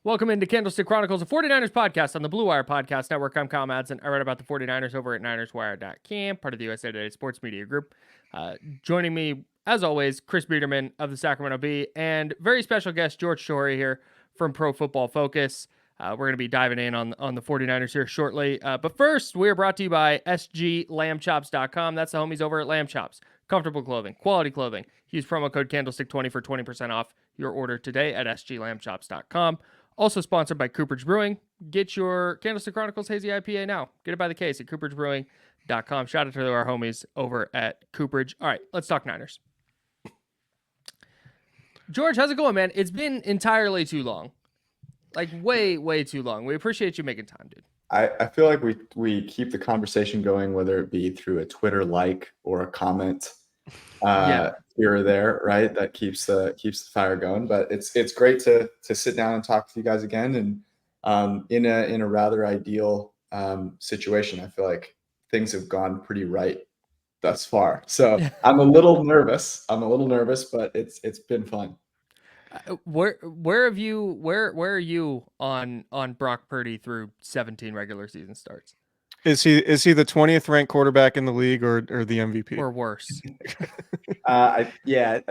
Welcome into Candlestick Chronicles, a 49ers podcast on the Blue Wire Podcast Network. I'm Kyle Madsen. I write about the 49ers over at NinersWire.com, part of the USA Today Sports Media Group. Joining me, as always, Chris Biederman of the Sacramento Bee, and very special guest, George Chahrouri here from Pro Football Focus. We're going to be diving in on the 49ers here shortly. But first, we are brought to you by sglambchops.com. That's the homies over at Lamb Chops. Comfortable clothing, quality clothing. Use promo code Candlestick20 for 20% off your order today at sglambchops.com. Also sponsored by Cooperage Brewing. Get your Candlestick Chronicles Hazy IPA now. Get it by the case at cooperagebrewing.com. Shout out to our homies over at Cooperage. All right, let's talk Niners. George, how's it going, man? It's been entirely too long. Like, way too long. We appreciate you making time, dude. I feel like we keep the conversation going, whether it be through a Twitter like or a comment here or there, right? That keeps the fire going. But it's great to sit down and talk with you guys again. And in a rather ideal situation, I feel like things have gone pretty right thus far. So I'm a little nervous. But it's been fun. Where are you on Brock Purdy through 17 regular season starts? Is he the 20th ranked quarterback in the league or the MVP or worse? I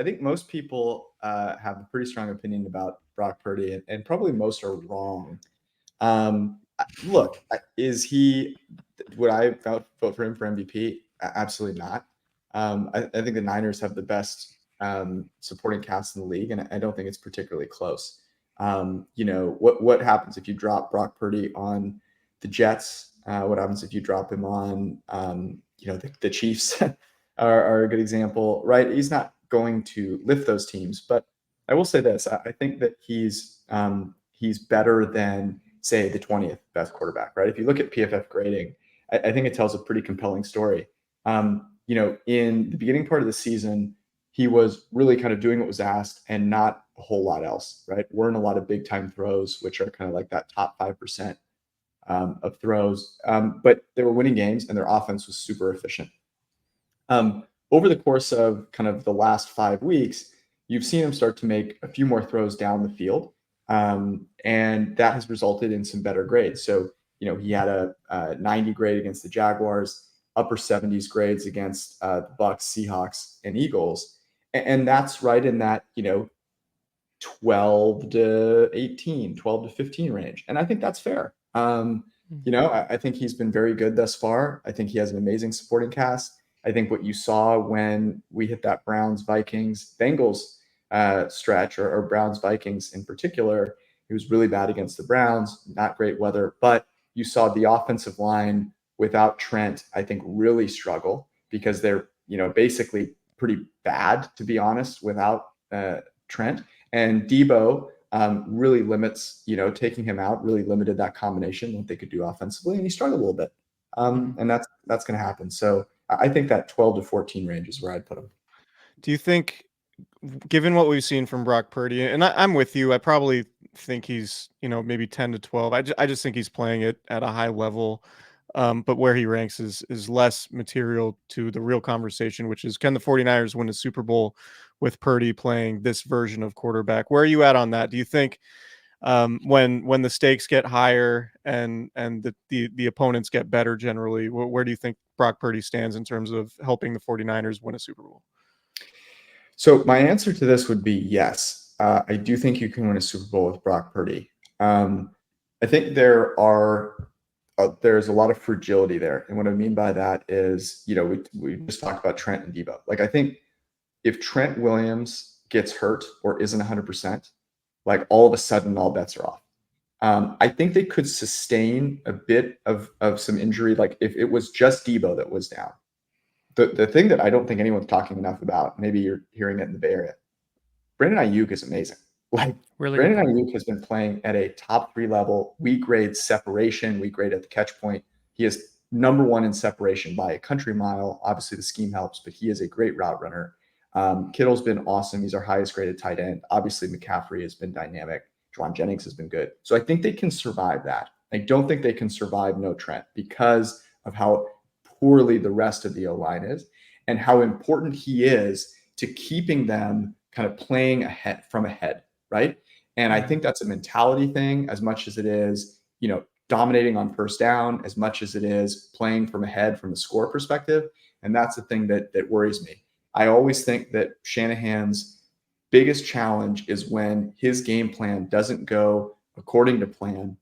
think most people have a pretty strong opinion about Brock Purdy, and probably most are wrong. Look, would I vote for him for MVP? Absolutely not. I think the Niners have the best supporting cast in the league, and I don't think it's particularly close. What happens if you drop Brock Purdy on the Jets? What happens if you drop him on the Chiefs are a good example, right? He's not going to lift those teams, but I will say this: I think that he's better than, say, the 20th best quarterback, right? If you look at PFF grading, I think it tells a pretty compelling story. In the beginning part of the season, he was really kind of doing what was asked and not a whole lot else, right? Weren't a lot of big time throws, which are kind of like that top 5% of throws. But they were winning games and their offense was super efficient. Over the course of kind of the last 5 weeks, you've seen him start to make a few more throws down the field. And that has resulted in some better grades. So, he had a 90 grade against the Jaguars, upper 70s grades against the Bucs, Seahawks, and Eagles. And that's right in that, 12 to 18, 12 to 15 range. And I think that's fair. I think he's been very good thus far. I think he has an amazing supporting cast. I think what you saw when we hit that Browns-Vikings-Bengals stretch, or Browns-Vikings in particular, he was really bad against the Browns, not great weather. But you saw the offensive line without Trent, I think, really struggle because they're, basically pretty bad, to be honest, without Trent. And Debo really limits, taking him out really limited that combination, what they could do offensively. And he struggled a little bit. And that's going to happen. So I think that 12 to 14 range is where I'd put him. Do you think, given what we've seen from Brock Purdy, and I'm with you, I probably think he's, maybe 10 to 12. I just think he's playing it at a high level. But where he ranks is less material to the real conversation, which is, can the 49ers win a Super Bowl with Purdy playing this version of quarterback? Where are you at on that? Do you think when the stakes get higher and the opponents get better generally, where do you think Brock Purdy stands in terms of helping the 49ers win a Super Bowl? So my answer to this would be yes. I do think you can win a Super Bowl with Brock Purdy. I think there's a lot of fragility there. And what I mean by that is, we just talked about Trent and Debo. Like, I think if Trent Williams gets hurt or isn't 100%, like, all of a sudden all bets are off. I think they could sustain a bit of some injury. Like, if it was just Debo that was down. The thing that I don't think anyone's talking enough about, maybe you're hearing it in the Bay Area, Brandon Aiyuk is amazing. Like, really, Brandon Aiyuk has been playing at a top 3 level. We grade separation. We grade at the catch point. He is number 1 in separation by a country mile. Obviously, the scheme helps, but he is a great route runner. Kittle's been awesome. He's our highest graded tight end. Obviously, McCaffrey has been dynamic. Juwan Jennings has been good. So I think they can survive that. I don't think they can survive no Trent because of how poorly the rest of the O-line is and how important he is to keeping them kind of playing ahead, right? And I think that's a mentality thing as much as it is, dominating on first down, as much as it is playing from ahead from a score perspective. And that's the thing that worries me. I always think that Shanahan's biggest challenge is when his game plan doesn't go according to plan.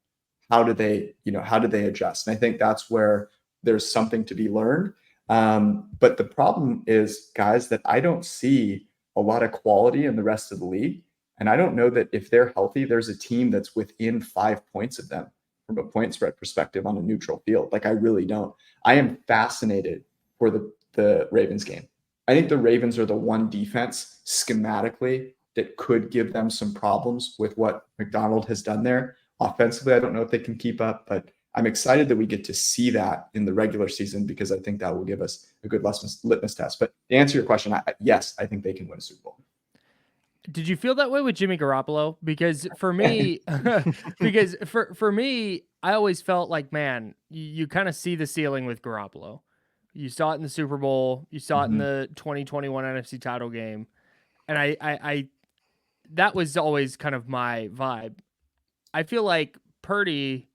How do they adjust? And I think that's where there's something to be learned. But the problem is, guys, that I don't see a lot of quality in the rest of the league. And I don't know that if they're healthy, there's a team that's within 5 points of them from a point spread perspective on a neutral field. Like, I really don't. I am fascinated for the Ravens game. I think the Ravens are the one defense schematically that could give them some problems with what McDonald has done there. Offensively, I don't know if they can keep up, but I'm excited that we get to see that in the regular season because I think that will give us a good litmus test. But to answer your question, yes, I think they can win a Super Bowl. Did you feel that way with Jimmy Garoppolo? Because for me, for me, I always felt like, man, you kind of see the ceiling with Garoppolo. You saw it in the Super Bowl. You saw it in the 2021 NFC title game. And I that was always kind of my vibe. I feel like Purdy,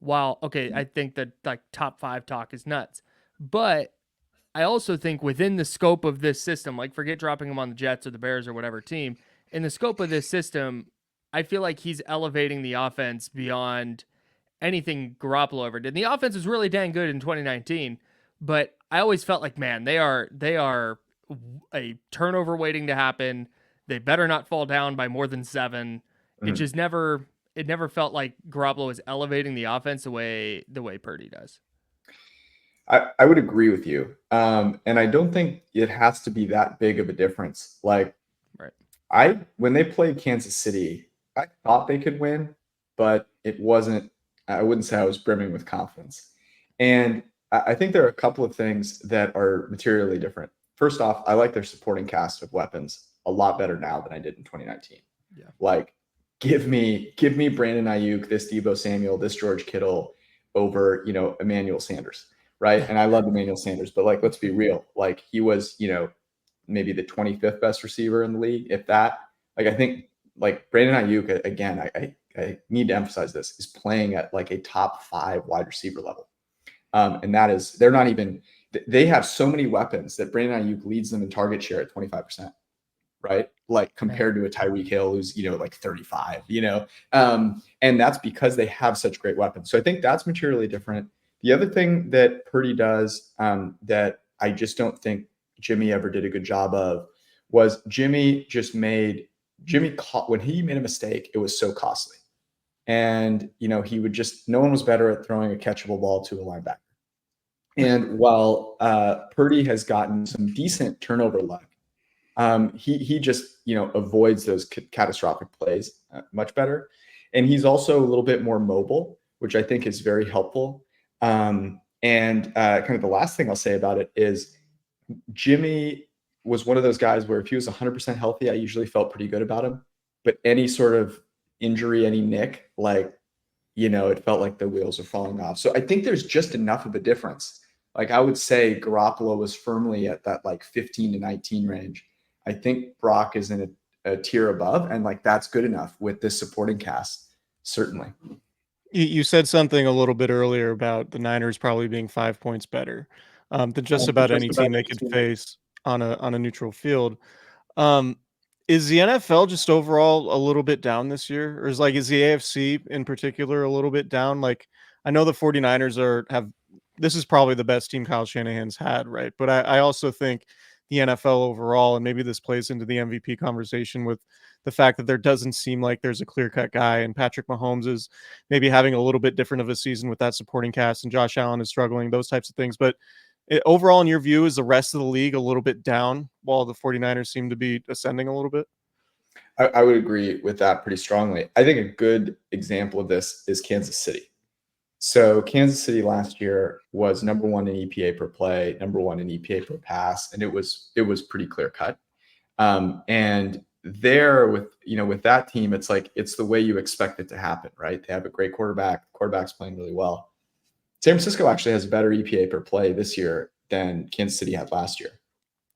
I think that like top 5 talk is nuts. But I also think within the scope of this system, like forget dropping him on the Jets or the Bears or whatever team, in the scope of this system, I feel like he's elevating the offense beyond anything Garoppolo ever did. And the offense was really dang good in 2019, but I always felt like, man, they are a turnover waiting to happen. They better not fall down by more than 7. It just never felt like Garoppolo was elevating the offense the way Purdy does. I would agree with you. And I don't think it has to be that big of a difference. Like, right. When they played Kansas City, I thought they could win, but it wasn't, I wouldn't say I was brimming with confidence. And I think there are a couple of things that are materially different. First off, I like their supporting cast of weapons a lot better now than I did in 2019. Yeah. Like, give me Brandon Aiyuk, this Deebo Samuel, this George Kittle over, Emmanuel Sanders. Right. And I love Emmanuel Sanders, but like, let's be real. Like, he was, maybe the 25th best receiver in the league. If that, like, I think like Brandon Aiyuk, again, I need to emphasize this, is playing at like a top 5 wide receiver level. And that is, they have so many weapons that Brandon Aiyuk leads them in target share at 25%. Right. Like, compared to a Tyreek Hill who's, like 35, and that's because they have such great weapons. So I think that's materially different. The other thing that Purdy does that I just don't think Jimmy ever did a good job of was when he made a mistake, it was so costly. And, he would no one was better at throwing a catchable ball to a linebacker. And while Purdy has gotten some decent turnover luck, he just, avoids those catastrophic plays much better. And he's also a little bit more mobile, which I think is very helpful. And kind of the last thing I'll say about it is Jimmy was one of those guys where if he was 100% healthy, I usually felt pretty good about him. But any sort of injury, any nick, like, it felt like the wheels are falling off. So I think there's just enough of a difference. Like, I would say Garoppolo was firmly at that like 15 to 19 range. I think Brock is in a tier above, and like, that's good enough with this supporting cast, certainly. You said something a little bit earlier about the Niners probably being 5 points better than just about any team they could face on a neutral field. Is the NFL just overall a little bit down this year? Or is the AFC in particular a little bit down? Like, I know the 49ers this is probably the best team Kyle Shanahan's had, right? But I also think the NFL overall, and maybe this plays into the MVP conversation with the fact that there doesn't seem like there's a clear-cut guy, and Patrick Mahomes is maybe having a little bit different of a season with that supporting cast, and Josh Allen is struggling, those types of things. But overall, in your view, is the rest of the league a little bit down while the 49ers seem to be ascending a little bit? I would agree with that pretty strongly. I think a good example of this is Kansas City. So Kansas City last year was number 1 in EPA per play, number 1 in EPA per pass, and it was pretty clear cut. And there with that team, it's like, it's the way you expect it to happen, right? They have a great quarterback. Quarterback's playing really well. San Francisco actually has a better EPA per play this year than Kansas City had last year.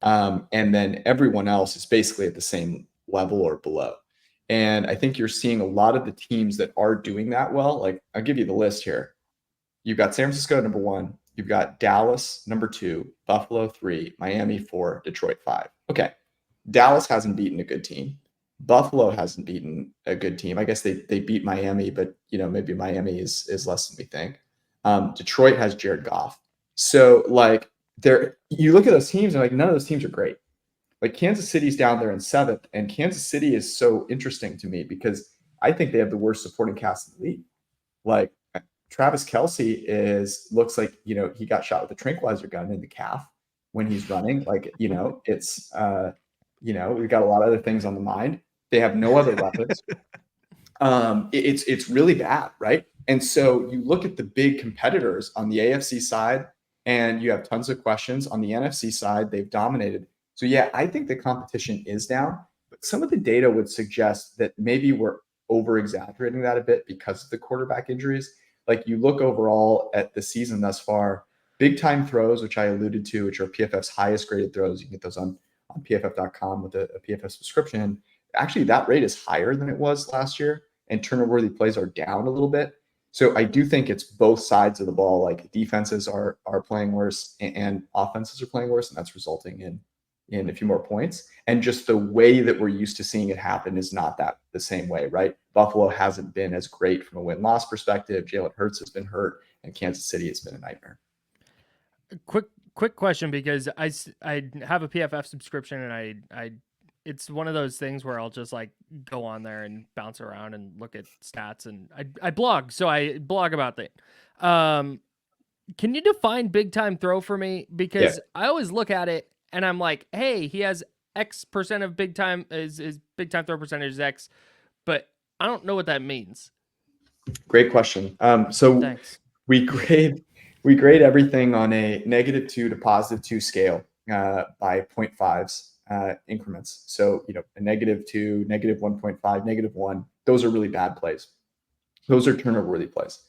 And then everyone else is basically at the same level or below. And I think you're seeing a lot of the teams that are doing that well. Like, I'll give you the list here. You've got San Francisco number 1. You've got Dallas number 2, Buffalo 3, Miami 4, Detroit 5. Okay. Dallas hasn't beaten a good team. Buffalo hasn't beaten a good team. I guess they beat Miami, but maybe Miami is less than we think. Detroit has Jared Goff. So like you look at those teams and like none of those teams are great. Like Kansas City's down there in 7th, and Kansas City is so interesting to me because I think they have the worst supporting cast in the league. Like Travis Kelce looks like he got shot with a tranquilizer gun in the calf when he's running. Like it's we've got a lot of other things on the mind. They have no other weapons. It's really bad, right? And so you look at the big competitors on the AFC side, and you have tons of questions. On the NFC side, they've dominated. So yeah, I think the competition is down, but some of the data would suggest that maybe we're over-exaggerating that a bit because of the quarterback injuries. Like you look overall at the season thus far, big time throws, which I alluded to, which are PFF's highest graded throws. You can get those on PFF.com with a PFF subscription. Actually, that rate is higher than it was last year, and turnover-worthy plays are down a little bit. So I do think it's both sides of the ball. Like defenses are playing worse and offenses are playing worse, and that's resulting in a few more points. And just the way that we're used to seeing it happen is not that the same way, right? Buffalo hasn't been as great from a win-loss perspective. Jalen Hurts has been hurt, and Kansas City has been a nightmare. Quick question, because I have a PFF subscription, and I it's one of those things where I'll just like go on there and bounce around and look at stats, and I blog, so I blog about that. Can you define big time throw for me? Because I always look at it and I'm like, hey, he has X percent of big time, his big time throw percentage is X, but I don't know what that means. Great question. So Thanks. we grade everything on a -2 to +2 scale by 0.5s increments. So a -2, -1.5, -1. Those are really bad plays. Those are turnover-worthy plays.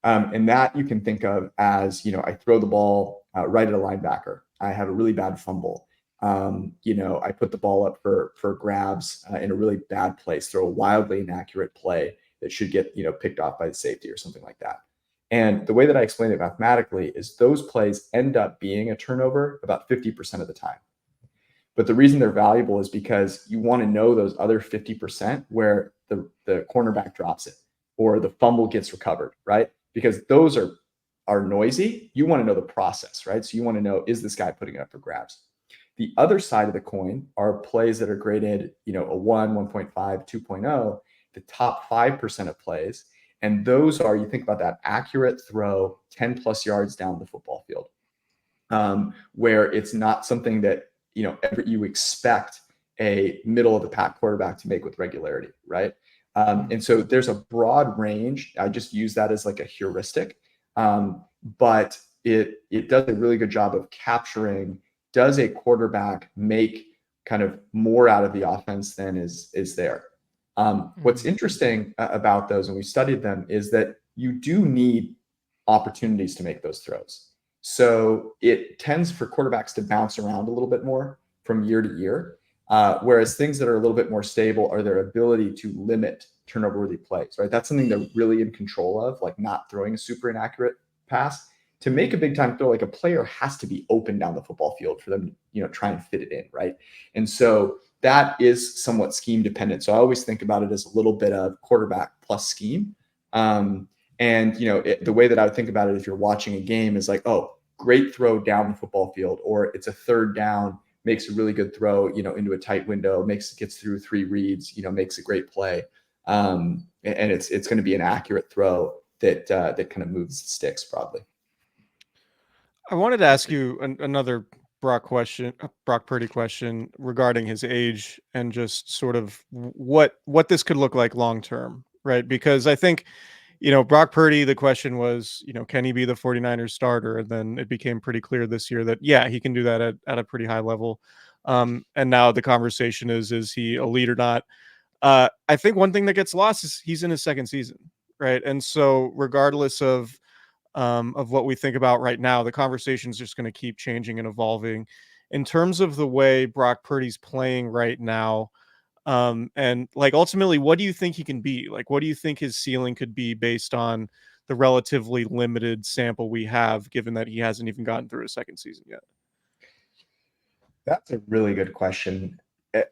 And that you can think of as, I throw the ball right at a linebacker. I have a really bad fumble. I put the ball up for grabs in a really bad place, throw a wildly inaccurate play that should get, picked off by the safety or something like that. And the way that I explain it mathematically is those plays end up being a turnover about 50% of the time. But the reason they're valuable is because you want to know those other 50% where the cornerback drops it or the fumble gets recovered, right? Because those are noisy. You want to know the process, right? So you want to know, is this guy putting it up for grabs? The other side of the coin are plays that are graded, a 1, 1.5, 2.0, the top 5% of plays. And those are, you think about that accurate throw 10 plus yards down the football field, where it's not something that, you expect a middle of the pack quarterback to make with regularity, right? And so there's a broad range. I just use that as like a heuristic, but it does a really good job of capturing, does a quarterback make kind of more out of the offense than is there? What's interesting about those, and we studied them, is that you do need opportunities to make those throws. So it tends for quarterbacks to bounce around a little bit more from year to year, whereas things that are a little bit more stable are their ability to limit turnover-worthy plays, right? That's something they're really in control of, like not throwing a super inaccurate pass. To make a big-time throw, like a player has to be open down the football field for them to, try and fit it in, right? And so that is somewhat scheme dependent. So I always think about it as a little bit of quarterback plus scheme. And the way that I would think about it if you're watching a game is like, oh, great throw down the football field, or it's a third down, makes a really good throw, into a tight window, gets through 3 reads, makes a great play. And it's going to be an accurate throw that kind of moves the sticks probably. I wanted to ask you another Brock Purdy question regarding his age and just sort of what this could look like long term, right? Because I think, Brock Purdy, the question was, can he be the 49ers starter? And then it became pretty clear this year that, yeah, he can do that at a pretty high level. And now the conversation is he elite or not? I think one thing that gets lost is he's in his second season, right? And so regardless of what we think about right now, the conversation is just going to keep changing and evolving. In terms of the way Brock Purdy's playing right now, And like ultimately, what do you think he can be? Like, what do you think his ceiling could be based on the relatively limited sample we have, given that he hasn't even gotten through his second season yet? That's a really good question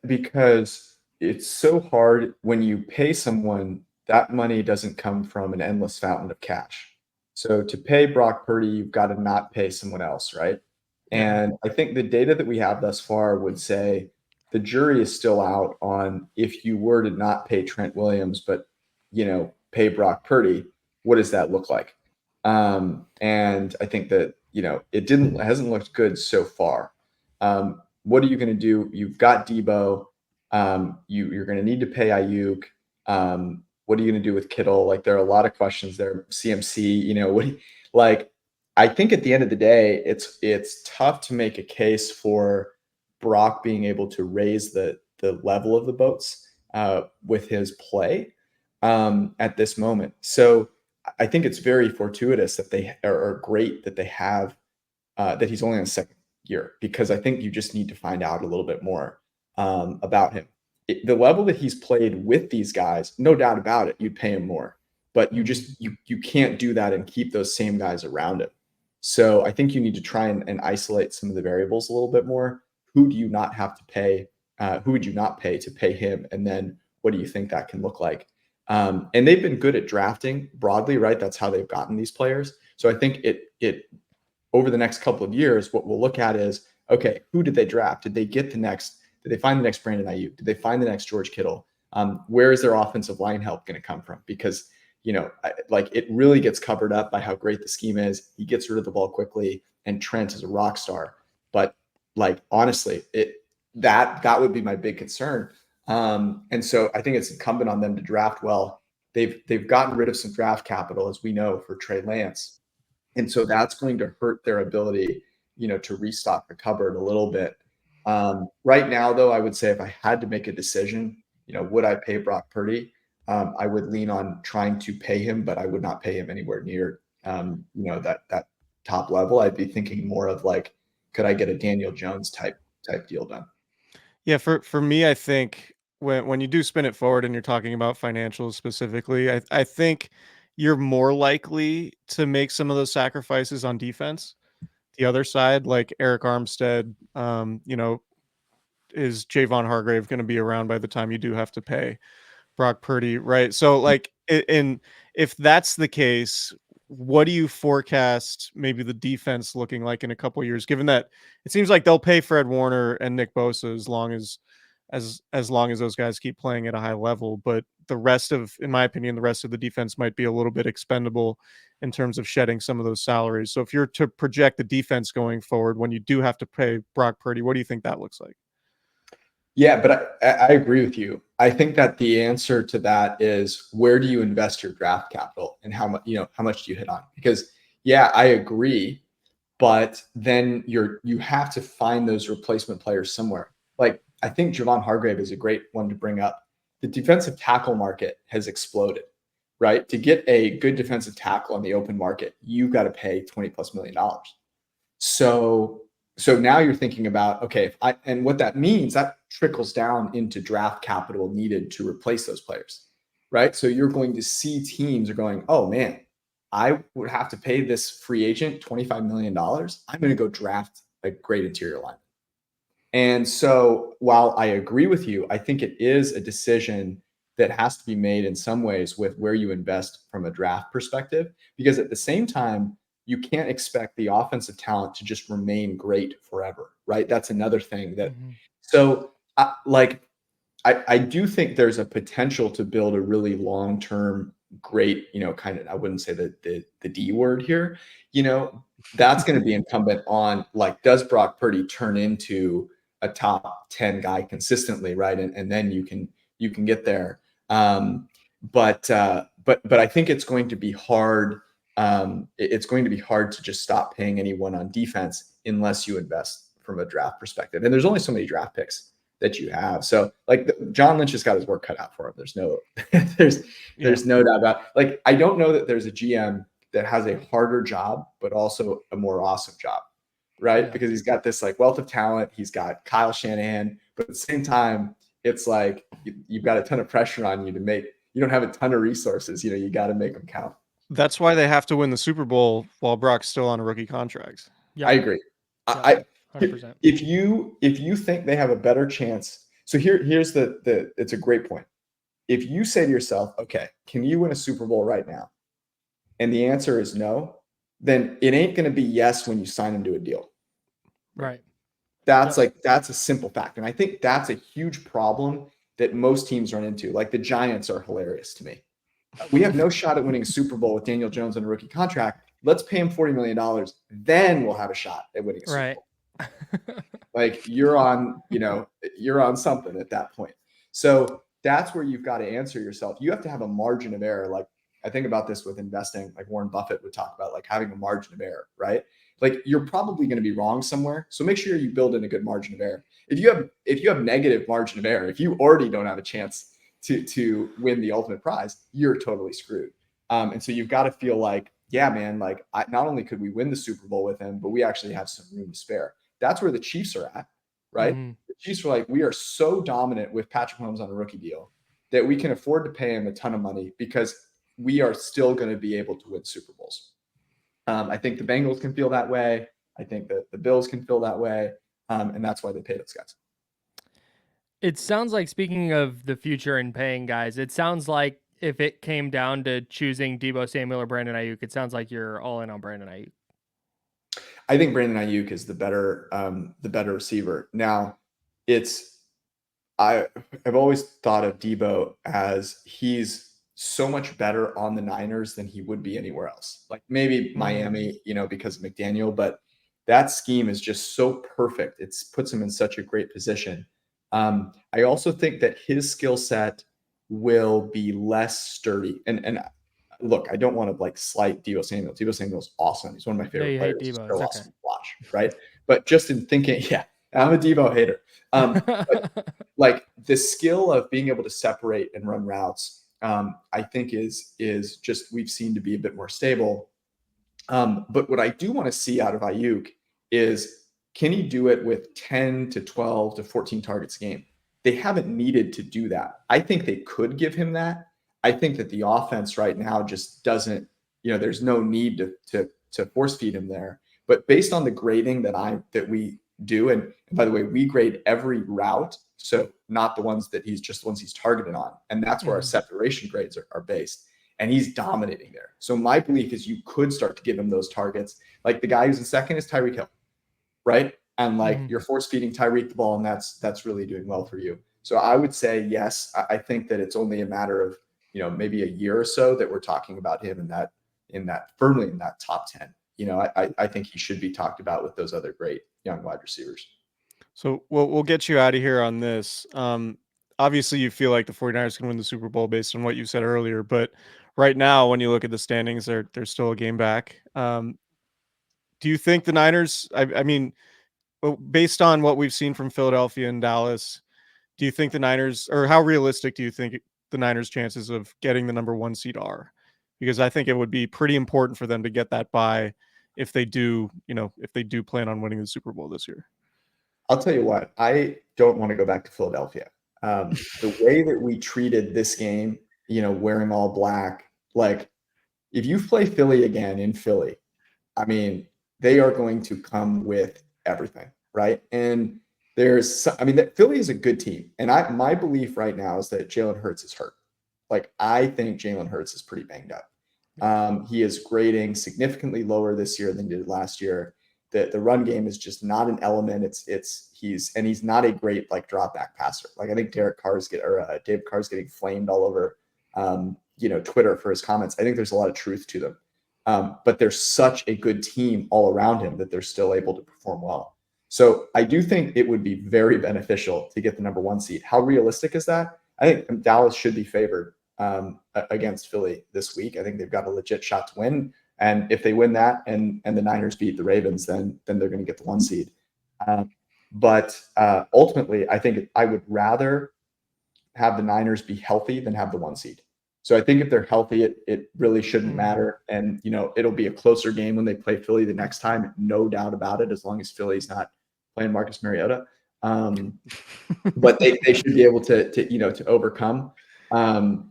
because it's so hard when you pay someone, that money doesn't come from an endless fountain of cash. So to pay Brock Purdy, you've got to not pay someone else, right? Yeah. And I think the data that we have thus far would say the jury is still out on if you were to not pay Trent Williams, but pay Brock Purdy, what does that look like? And I think that it hasn't looked good so far. What are you going to do? You've got Debo. You're going to need to pay Aiyuk. What are you going to do with Kittle? Like there are a lot of questions there. CMC, like I think at the end of the day, it's tough to make a case for Brock being able to raise the level of the boats with his play at this moment. So I think it's very fortuitous that they are great that they have that he's only on the second year, because I think you just need to find out a little bit more about him. The level that he's played with these guys, no doubt about it, you'd pay him more, but you can't do that and keep those same guys around him. So I think you need to try and isolate some of the variables a little bit more. Who do you not have to pay? Who would you not pay to pay him? And then what do you think that can look like? And they've been good at drafting broadly, right? That's how they've gotten these players. So I think it over the next couple of years, what we'll look at is, okay, who did they draft? Did they find the next Brandon Aiyuk? Did they find the next George Kittle? Where is their offensive line help going to come from? Because, it really gets covered up by how great the scheme is. He gets rid of the ball quickly, and Trent is a rock star. But honestly, that would be my big concern. And so I think it's incumbent on them to draft well. They've gotten rid of some draft capital, as we know, for Trey Lance. And so that's going to hurt their ability, to restock the cupboard a little bit. Right now, though, I would say if I had to make a decision, would I pay Brock Purdy? I would lean on trying to pay him, but I would not pay him anywhere near, that top level. I'd be thinking more of like, could I get a Daniel Jones type deal done? Yeah, for me, I think when you do spin it forward and you're talking about financials specifically, I think you're more likely to make some of those sacrifices on defense. The other side, like Eric Armstead, is Javon Hargrave going to be around by the time you do have to pay Brock Purdy, right? So like, if that's the case, what do you forecast maybe the defense looking like in a couple years, given that it seems like they'll pay Fred Warner and Nick Bosa as long as those guys keep playing at a high level, but in my opinion, the rest of the defense might be a little bit expendable in terms of shedding some of those salaries. So if you're to project the defense going forward, when you do have to pay Brock Purdy, what do you think that looks like? Yeah, but I agree with you. I think that the answer to that is, where do you invest your draft capital and how much do you hit on? Because yeah, I agree, but then you have to find those replacement players somewhere. Like I think Javon Hargrave is a great one to bring up. The defensive tackle market has exploded, right? To get a good defensive tackle on the open market, you've got to pay $20+ million. So now you're thinking about, okay, and what that means, that trickles down into draft capital needed to replace those players, right? So you're going to see teams are going, oh man, I would have to pay this free agent $25 million. I'm going to go draft a great interior line. And so while I agree with you, I think it is a decision that has to be made in some ways with where you invest from a draft perspective, because at the same time, you can't expect the offensive talent to just remain great forever, right? That's another thing that, so I do think there's a potential to build a really long-term great, kind of, I wouldn't say the D word here, that's going to be incumbent on, like, does Brock Purdy turn into a top 10 guy consistently, right? And then you can get there. But I think it's going to be hard. It's going to be hard to just stop paying anyone on defense unless you invest from a draft perspective. And there's only so many draft picks that you have. So like John Lynch has got his work cut out for him. There's no doubt about it. Like, I don't know that there's a GM that has a harder job, but also a more awesome job, right? Yeah. Because he's got this like wealth of talent. He's got Kyle Shanahan, but at the same time, it's like you've got a ton of pressure on you to make. You don't have a ton of resources. You got to make them count. That's why they have to win the Super Bowl while Brock's still on a rookie contract. Yep. I agree. Yep. 100%. If you think they have a better chance, so here's the it's a great point. If you say to yourself, okay, can you win a Super Bowl right now? And the answer is no, then it ain't going to be yes when you sign them to a deal. Right. That's a simple fact. And I think that's a huge problem that most teams run into. Like the Giants are hilarious to me. We have no shot at winning a Super Bowl with Daniel Jones on a rookie contract. Let's pay him $40 million. Then we'll have a shot at winning a Super Bowl. Like you're on something at that point. So that's where you've got to answer yourself. You have to have a margin of error. Like I think about this with investing, like Warren Buffett would talk about, like having a margin of error, right? Like you're probably going to be wrong somewhere. So make sure you build in a good margin of error. If you have negative margin of error, if you already don't have a chance to win the ultimate prize, you're totally screwed. And so you've got to feel like, yeah, man, like not only could we win the Super Bowl with him, but we actually have some room to spare. That's where the Chiefs are at, right? Mm-hmm. The Chiefs are like, we are so dominant with Patrick Mahomes on a rookie deal that we can afford to pay him a ton of money because we are still going to be able to win Super Bowls. I think the Bengals can feel that way. I think that the Bills can feel that way. And that's why they pay those guys. It sounds like, speaking of the future and paying guys, it sounds like if it came down to choosing Deebo Samuel or Brandon Aiyuk, it sounds like you're all in on Brandon Aiyuk. I think Brandon Aiyuk is the better receiver. Now, I've always thought of Deebo as he's so much better on the Niners than he would be anywhere else. Like maybe Miami, because of McDaniel, but that scheme is just so perfect. It puts him in such a great position. I also think that his skill set will be less sturdy. And look, I don't want to like slight Deebo Samuel. Deebo Samuel's awesome. He's one of my favorite players. He's so awesome to watch, right? But just in thinking, yeah, I'm a Deebo hater. But like the skill of being able to separate and run routes, I think is just we've seen to be a bit more stable. But what I do want to see out of Aiyuk is, can he do it with 10 to 12 to 14 targets a game? They haven't needed to do that. I think they could give him that. I think that the offense right now just doesn't, there's no need to force feed him there. But based on the grading that we do, and by the way, we grade every route, so not the ones that he's targeted on. And that's where our separation grades are based. And he's dominating there. So my belief is you could start to give him those targets. Like the guy who's in second is Tyreek Hill, right? And like you're force feeding Tyreek the ball, and that's really doing well for you. So I would say yes. I think that it's only a matter of maybe a year or so that we're talking about him firmly in that top 10. I think he should be talked about with those other great young wide receivers. So we'll get you out of here on this. Obviously, you feel like the 49ers can win the Super Bowl based on what you said earlier, but right now, when you look at the standings, they're still a game back. Do you think the Niners, I mean, based on what we've seen from Philadelphia and Dallas, do you think the Niners, or how realistic do you think the Niners' chances of getting the number 1 seed are? Because I think it would be pretty important for them to get that bye if they do plan on winning the Super Bowl this year. I'll tell you what, I don't want to go back to Philadelphia. The way that we treated this game, wearing all black, like if you play Philly again in Philly, I mean, they are going to come with everything, right? And that Philly is a good team. And my belief right now is that Jalen Hurts is hurt. Like, I think Jalen Hurts is pretty banged up. He is grading significantly lower this year than he did last year. The run game is just not an element. He's not a great like drop back passer. Like I think David Carr's getting flamed all over Twitter for his comments. I think there's a lot of truth to them. But they're such a good team all around him that they're still able to perform well. So I do think it would be very beneficial to get the number 1 seed. How realistic is that? I think Dallas should be favored against Philly this week. I think they've got a legit shot to win. And if they win that and the Niners beat the Ravens, then they're going to get the 1 seed. But ultimately, I think I would rather have the Niners be healthy than have the 1 seed. So I think if they're healthy, it really shouldn't matter. And, it'll be a closer game when they play Philly the next time. No doubt about it, as long as Philly's not playing Marcus Mariota. But they should be able to overcome. I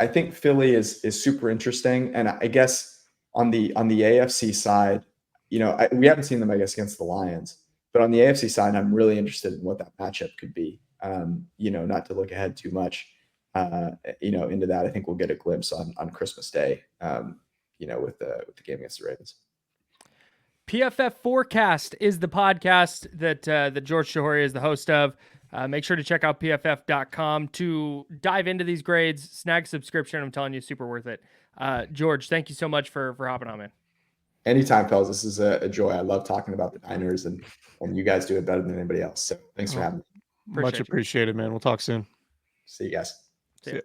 think Philly is super interesting, and I guess on the AFC side, we haven't seen them, I guess, against the Lions, but on the AFC side, I'm really interested in what that matchup could be. Not to look ahead too much, into that. I think we'll get a glimpse on Christmas Day, with the game against the Ravens. PFF Forecast is the podcast that George Chahrouri is the host of. Make sure to check out pff.com to dive into these grades. Snag subscription. I'm telling you, super worth it. George, thank you so much for hopping on, man. Anytime, fellas. This is a joy. I love talking about the Niners, and you guys do it better than anybody else. So thanks for having me. Much appreciated, man. We'll talk soon. See you guys.